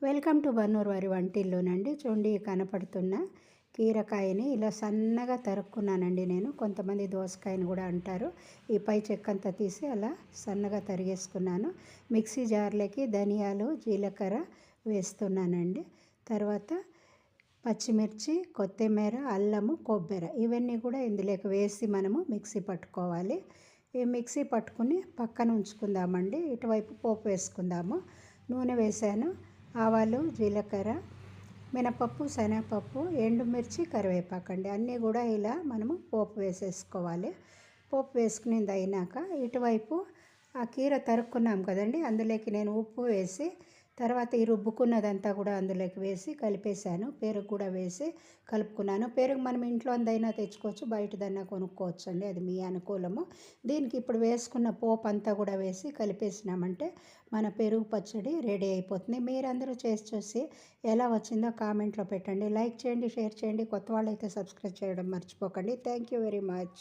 Welcome to Bannur వారి వంటిల్లోనండి. చూడండి, కనపడుతున్న కీరకాయని ఇలా సన్నగా తరుక్కున్నానండి నేను. కొంతమంది దోసకాయని కూడా అంటారు. ఈ పై చెక్కంతా తీసి అలా సన్నగా తరిగేసుకున్నాను. మిక్సీ జార్లోకి ధనియాలు, జీలకర్ర వేస్తున్నానండి. తర్వాత పచ్చిమిర్చి, కొత్తిమీర, అల్లము, కొబ్బరి ఇవన్నీ కూడా ఇందులోకి వేసి మనము మిక్సీ పట్టుకోవాలి. ఈ మిక్సీ పట్టుకుని పక్కన ఉంచుకుందామండి. ఇటువైపు పోపు వేసుకుందాము. నూనె వేసాను. ఆవాలు, జీలకర్ర, మినపప్పు, శనగపప్పు, ఎండుమిర్చి, కరివేపాకండి అన్నీ కూడా ఇలా మనము పోపు వేసేసుకోవాలి. పోపు వేసుకునేది అయినాక ఇటువైపు ఆ కీర తరుక్కున్నాం కదండి, అందులోకి నేను ఉప్పు వేసి తర్వాత ఈ రుబ్బుకున్నదంతా కూడా అందులోకి వేసి కలిపేశాను. పెరుగు కూడా వేసి కలుపుకున్నాను. పెరుగు మనం ఇంట్లో అందైనా తెచ్చుకోవచ్చు, బయటదన్నా కొనుక్కోవచ్చు అండి, అది మీ అనుకూలము. దీనికి ఇప్పుడు వేసుకున్న పోపు అంతా కూడా వేసి కలిపేసినామంటే మన పెరుగు పచ్చడి రెడీ అయిపోతుంది. మీరందరూ చేసి చూసి ఎలా వచ్చిందో కామెంట్లో పెట్టండి. లైక్ చేయండి, షేర్ చేయండి. కొత్త వాళ్ళైతే సబ్స్క్రైబ్ చేయడం మర్చిపోకండి. Thank you very much.